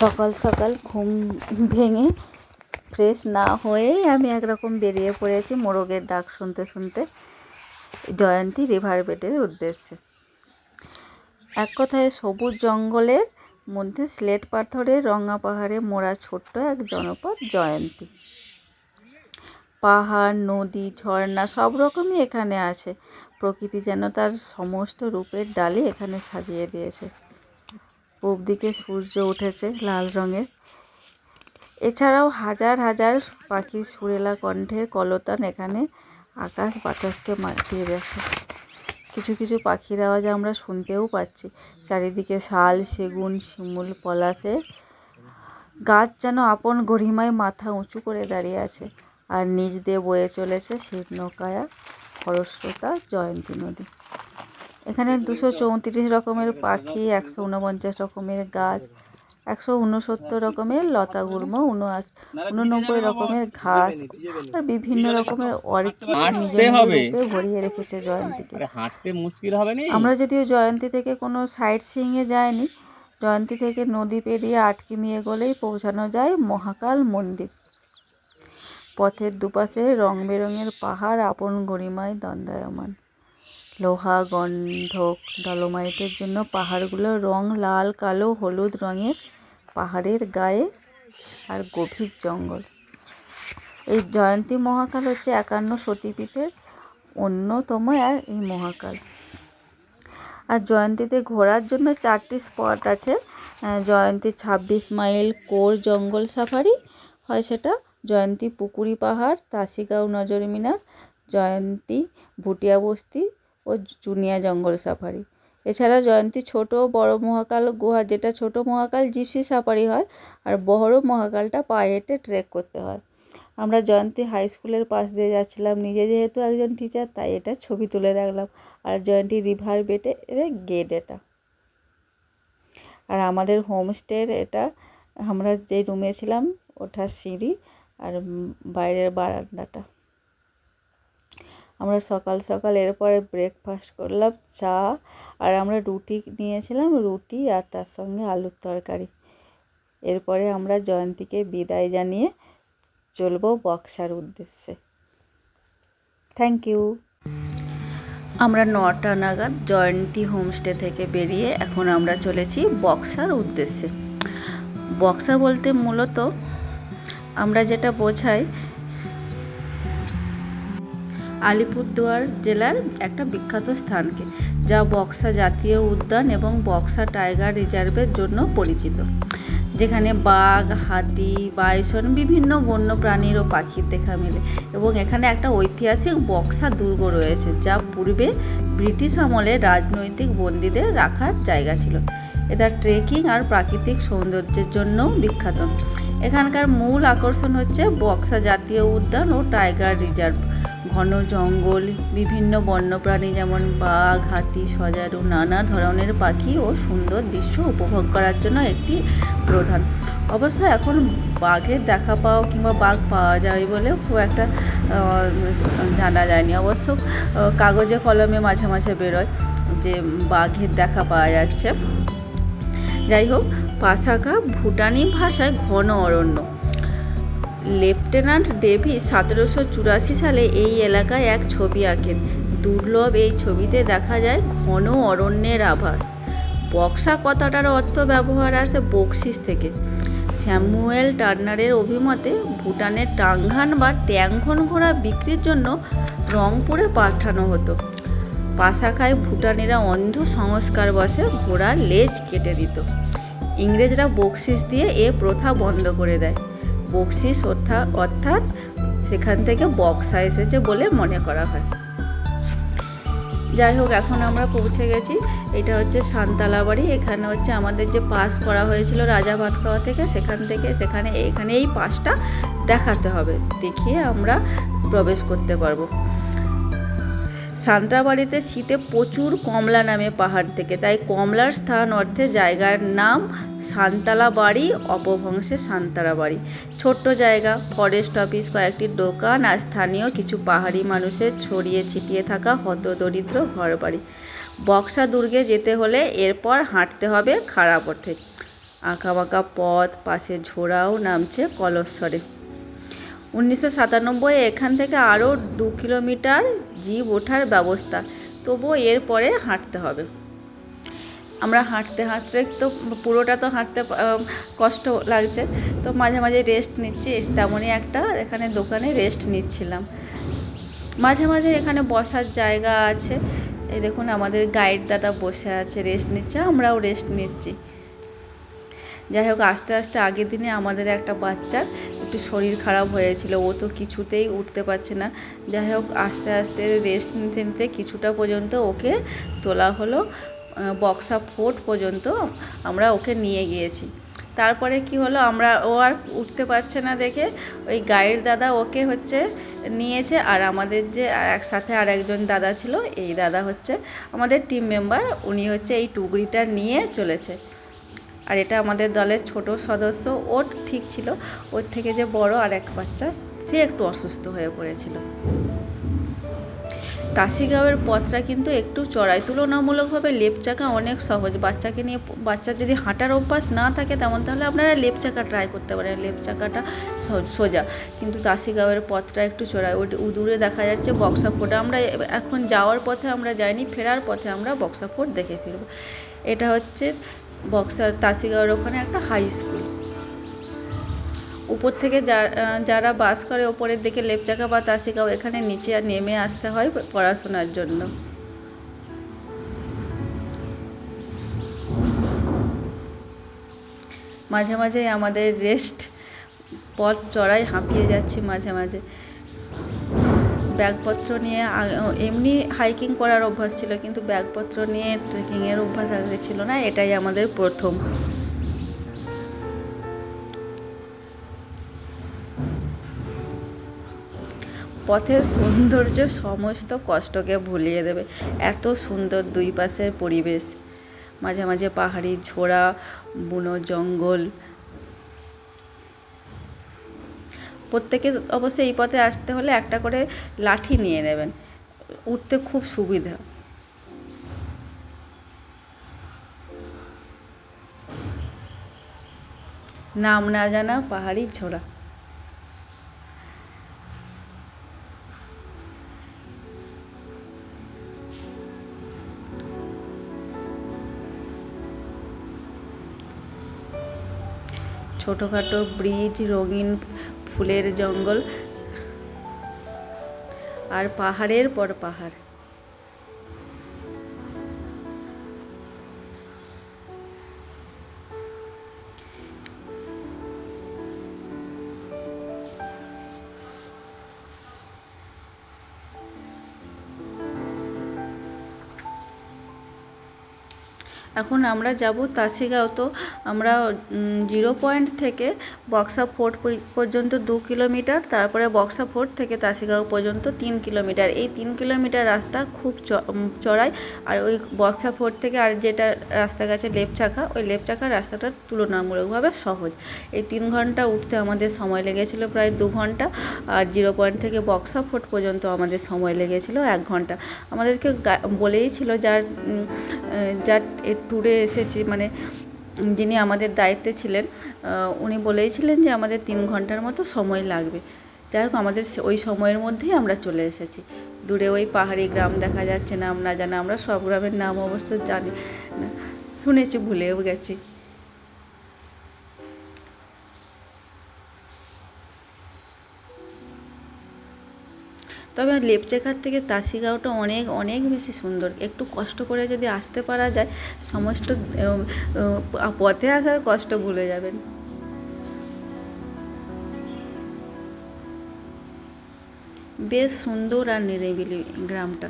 সকাল সকাল ঘুম ভেঙে ফ্রেশ না হয়েই আমি একরকম বেরিয়ে পড়েছি মোরগের ডাক শুনতে শুনতে জয়ন্তী রিভার বেডের উদ্দেশ্যে। এক কথায় সবুজ জঙ্গলের মধ্যে স্লেট পাথরের রঙা পাহাড়ে মোড়া ছোট্ট এক জনপদ জয়ন্তী। পাহাড়, নদী, ঝর্ণা সব রকমই এখানে আছে। প্রকৃতি যেন তার সমস্ত রূপের ডালি এখানে সাজিয়ে দিয়েছে। পূব দিকে সূর্য উঠেছে লাল রঙের। এছাড়াও হাজার হাজার পাখির সুরেলা কণ্ঠের কলতান এখানে আকাশ বাতাসকে মাতিয়ে গেছে। কিছু কিছু পাখির আওয়াজ আমরা শুনতেও পাচ্ছি। চারিদিকে শাল, সেগুন, শিমুল, পলাশের গাছ যেন আপন গরিমায় মাথা উঁচু করে দাঁড়িয়ে আছে। আর নিচ দিয়ে বয়ে চলেছে শীর্ণকায়া খরস্রোতা জয়ন্তী নদী। এখানে 234 রকমের পাখি, 149 রকমের গাছ, 169 রকমের লতাগুল্ম, 89 রকমের ঘাস আর বিভিন্ন রকমের অর্কিড নিজের রূপে ভরিয়ে রেখেছে জয়ন্তীকে। আমরা যদিও জয়ন্তী থেকে কোনো সাইট সিইংয়ে যাইনি, জয়ন্তী থেকে নদী পেরিয়ে আটকিমিয়ে গলেই পৌঁছানো যায় মহাকাল মন্দির। পথের দুপাশে রং বেরঙের পাহাড় আপন গরিমায় দণ্ডায়মান। লোহা, গন্ধক, ডলোমাইটের জন্য পাহাড়গুলোর রং লাল, কালো, হলুদ রঙের। পাহাড়ের গায়ে আর গভীর জঙ্গল। এই জয়ন্তী মহাকাল হচ্ছে 51 সতীপীঠের অন্যতম এই মহাকাল। আর জয়ন্তীতে ঘোরার জন্য 4টি স্পট আছে। জয়ন্তী 26 মাইল কোর জঙ্গল সাফারি হয়, সেটা জয়ন্তী পুকুরি পাহাড়, তাসিগাঁও নজর মিনার, জয়ন্তী ভুটিয়া বস্তি ও জুনিয়া জঙ্গল সাফারি। এছাড়া জয়ন্তী ছোট বড় মহাকাল গুহা, যেটা ছোট মহাকাল জিপসি সাফারি হয় আর বড় মহাকালটা পায়ে হেঁটে ট্রেক করতে হয়। আমরা জয়ন্তী হাই স্কুলের পাশ দিয়ে যাচ্ছিলাম, নিজে যেহেতু একজন টিচার তাই এটা ছবি তুলে রাখলাম। আর জয়ন্তী রিভার বেডের গেট এটা। আর আমাদের হোমস্টের এটা, আমরা যে রুমে ছিলাম ওঠার সিঁড়ি আর বাইরের বারান্দাটা। আমরা সকাল সকাল এরপরে ব্রেকফাস্ট করলাম, চা আর আমরা রুটি নিয়েছিলাম, রুটি আর তার সঙ্গে আলুর তরকারি। এরপরে আমরা জয়ন্তীকে বিদায় জানিয়ে চলবো বক্সার উদ্দেশ্যে। Thank you. আমরা 9টা নাগাদ জয়ন্তী হোমস্টে থেকে বেরিয়ে এখন আমরা চলেছি বক্সার উদ্দেশ্যে। বক্সা বলতে মূলত আমরা যেটা বোঝাই, আলিপুরদুয়ার জেলার একটা বিখ্যাত স্থানকে, যা বক্সা জাতীয় উদ্যান এবং বক্সা টাইগার রিজার্ভের জন্য পরিচিত, যেখানে বাঘ, হাতি, বাইসন বিভিন্ন বন্য প্রাণীর ও পাখির দেখা মেলে। এবং এখানে একটা ঐতিহাসিক বক্সা দুর্গ রয়েছে, যা পূর্বে ব্রিটিশ আমলে রাজনৈতিক বন্দীদের রাখার জায়গা ছিল। এটা ট্রেকিং আর প্রাকৃতিক সৌন্দর্যের জন্যও বিখ্যাত। এখানকার মূল আকর্ষণ হচ্ছে বক্সা জাতীয় উদ্যান ও টাইগার রিজার্ভ। ঘন জঙ্গল, বিভিন্ন বন্যপ্রাণী যেমন বাঘ, হাতি, সজারু, নানা ধরনের পাখি ও সুন্দর দৃশ্য উপভোগ করার জন্য একটি প্রধান। অবশ্য এখন বাঘের দেখা পাওয়া কিংবা বাঘ পাওয়া যায় বলে খুব একটা জানা যায়নি। অবশ্য কাগজে কলমে মাঝে মাঝে বেরোয় যে বাঘের দেখা পাওয়া যাচ্ছে। যাই হোক, পাসাকা ভুটানি ভাষায় ঘন অরণ্য। লেফটেন্যান্ট ডেভিস 1784 সালে এই এলাকায় এক ছবি আঁকেন। দুর্লভ এই ছবিতে দেখা যায় ঘন অরণ্যের আভাস। বক্সা কথাটার অর্থ ব্যবহার আসে বকশিস থেকে। স্যামুয়েল টার্নারের অভিমতে ভুটানের টাংঘান বা ট্যাংঘন ঘোড়া বিক্রির জন্য রংপুরে পাঠানো হতো। পাসাকায় ভুটানিরা অন্ধ সংস্কার বসে ঘোড়ার লেজ কেটে দিত। ইংরেজরা বকশিস দিয়ে এ প্রথা বন্ধ করে দেয়। বকশিস অর্থাৎ সেখান থেকে বক্সা এসেছে বলে মনে করা হয়। যাই হোক, এখন আমরা পৌঁছে গেছি। এটা হচ্ছে সান্তালা বাড়ি। এখানে হচ্ছে আমাদের যে পাস করা হয়েছিল রাজা ভাতখাওয়া থেকে, সেখানে এই পাসটা দেখাতে হবে, দেখিয়ে আমরা প্রবেশ করতে পারবো। সান্তাবাড়িতে শীতে প্রচুর কমলা নামে পাহাড় থেকে, তাই কমলার স্থান অর্থে জায়গার নাম সান্তালা বাড়ি, অপভ্রংশে সান্তারা বাড়ি। ছোট্ট জায়গা, ফরেস্ট অফিস, কয়েকটি দোকান আর স্থানীয় কিছু পাহাড়ি মানুষের ছড়িয়ে ছিটিয়ে থাকা হতদরিদ্র ঘরবাড়ি। বক্সা দুর্গে যেতে হলে এরপর হাঁটতে হবে খাড়া পথে। আঁকাবাঁকা পথ, পাশে ঝোড়াও নামছে কলস্বরে। 1997 এখান থেকে আরও 2 কিলোমিটার জিপ ওঠার ব্যবস্থা, তবুও এরপরে হাঁটতে হবে। আমরা হাঁটতে হাঁটতে তো পুরোটা তো হাঁটতে কষ্ট লাগছে, তো মাঝে মাঝে রেস্ট নিচ্ছি। তেমনই একটা এখানে দোকানে রেস্ট নিচ্ছিলাম। মাঝে মাঝে এখানে বসার জায়গা আছে। এই দেখুন আমাদের গাইড দাদা বসে আছে, রেস্ট নিচ্ছে, আমরাও রেস্ট নিচ্ছি। যাই হোক, আস্তে আস্তে আগের দিনে আমাদের একটা বাচ্চার একটু শরীর খারাপ হয়েছিল, ও তো কিছুতেই উঠতে পারছে না। যাই হোক, আস্তে আস্তে রেস্ট নিতে নিতে কিছুটা পর্যন্ত ওকে তোলা হলো, বক্সা ফোর্ট পর্যন্ত আমরা ওকে নিয়ে গিয়েছি। তারপরে কি হলো, ও আর উঠতে পারছে না দেখে ওই গাইড দাদা ওকে নিয়েছে। আর আমাদের যে সাথে আর একজন দাদা ছিল, এই দাদা আমাদের টিম মেম্বার, উনি এই টুকরিটা নিয়ে চলেছে। আর এটা আমাদের দলের ছোট সদস্য, ও ঠিক ছিল, ওর থেকে যে বড় আর এক বাচ্চা, সে একটু অসুস্থ হয়ে পড়েছিল। তাসিগাঁওয়ের পথটা কিন্তু একটু চড়াই, তুলনামূলকভাবে লেপ চাকা অনেক সহজ। বাচ্চার যদি হাঁটার অভ্যাস না থাকে তেমন, তাহলে আপনারা লেপ চাকা ট্রাই করতে পারেন, লেপ চাকাটা সোজা। কিন্তু তাসিগাঁওয়ের পথটা একটু চড়াই। ওই দূরে দেখা যাচ্ছে বক্সা ফোর্ট। আমরা এখন যাওয়ার পথে আমরা যাইনি, ফেরার পথে আমরা বক্সা ফোর্ট দেখে ফিরব। এটা তাসিগাঁওয়ের ওখানে একটা হাই স্কুল। উপর থেকে যারা বাস করে ওপরের দিকে লেপচাকা বা তাসিগাঁও, এখানে নিচে আর নেমে আসতে হয় পড়াশোনার জন্য। মাঝে মাঝে আমাদের রেস্ট, পথ চড়াই হাঁপিয়ে যাচ্ছি মাঝে মাঝে। ব্যাগপত্র নিয়ে এমনি হাইকিং করার অভ্যাস ছিল, কিন্তু ব্যাগপত্র নিয়ে ট্রেকিংয়ের অভ্যাস আগে ছিল না, এটাই আমাদের প্রথম। পথের সৌন্দর্য সমস্ত কষ্টকে ভুলিয়ে দেবে, এত সুন্দর দুই পাশের পরিবেশ। মাঝে মাঝে পাহাড়ি ঝোড়া, বুনো জঙ্গল। প্রত্যেকে অবশ্যই এই পথে আসতে হলে একটা করে লাঠি নিয়ে নেবেন, উঠতে খুব সুবিধা। নাম না জানা পাহাড়ি ঝোড়া। ছোটোখাটো ব্রিজ, রঙিন ফুলের জঙ্গল, আর পাহাড়ের পর পাহাড়। এখন আমরা যাব তাসিগাঁও। তো আমরা 0 পয়েন্ট থেকে বক্সা ফোর্ট পর্যন্ত 2 কিলোমিটার, তারপরে বক্সা ফোর্ট থেকে তাসিগাঁও পর্যন্ত 3 কিলোমিটার। এই 3 কিলোমিটার রাস্তা খুব চড়াই। আর ওই বক্সা ফোর্ট থেকে আর যেটা রাস্তা গেছে লেপচাকা, ওই লেপচাকার রাস্তাটা তুলনামূলকভাবে সহজ। এই 3 ঘন্টা উঠতে আমাদের সময় লেগেছিল প্রায় 2 ঘন্টা। আর 0 পয়েন্ট থেকে বক্সা ফোর্ট পর্যন্ত আমাদের সময় লেগেছিল 1 ঘন্টা। আমাদেরকে বলেই ছিল যার ট্যুরে এসেছি, মানে যিনি আমাদের দায়িত্বে ছিলেন, উনি বলেইছিলেন যে আমাদের 3 ঘন্টার মতো সময় লাগবে। যাই হোক, আমাদের ওই সময়ের মধ্যেই আমরা চলে এসেছি। দূরে ওই পাহাড়ি গ্রাম দেখা যাচ্ছে, নাম না জানা। আমরা সব গ্রামের নাম অবশ্য জানি না, শুনেছি, ভুলেও গেছি। তবে লেপচাকার থেকে তাসিগাঁওটা অনেক অনেক বেশি সুন্দর। একটু কষ্ট করে যদি আসতে পারা যায়, সমস্ত পথে আসার কষ্ট ভুলে যাবেন। বেশ সুন্দর আর নিরিবিলি গ্রামটা।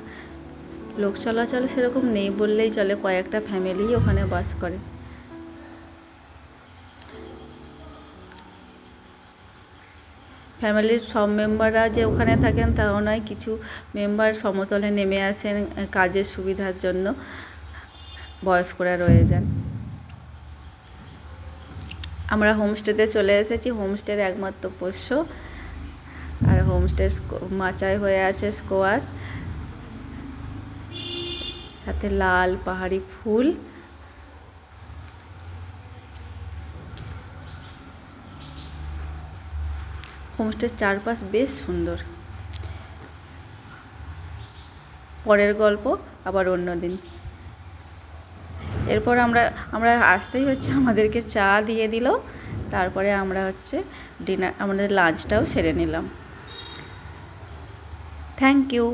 লোক চলাচল সেরকম নেই বললেই চলে, কয়েকটা ফ্যামিলি ওখানে বাস করে। ফ্যামিলির সব মেম্বাররা যে ওখানে থাকেন তাও নয়, কিছু মেম্বার সমতলে নেমে আসেন কাজের সুবিধার জন্য, বয়স্করা রয়ে যান। আমরা হোমস্টেতে চলে এসেছি। হোমস্টের একমাত্র পোষ্য, আর হোমস্টের মাচায় হয়ে আছে স্কোয়াশ, সাথে লাল পাহাড়ি ফুল। হোমস্টের চারপাশ বেশ সুন্দর। পরের গল্প আবার অন্য দিন। এরপর আমরা আসতেই হচ্ছে আমাদেরকে চা দিয়ে দিল। তারপরে আমরা হচ্ছে আমাদের লাঞ্চটাও সেরে নিলাম। Thank you.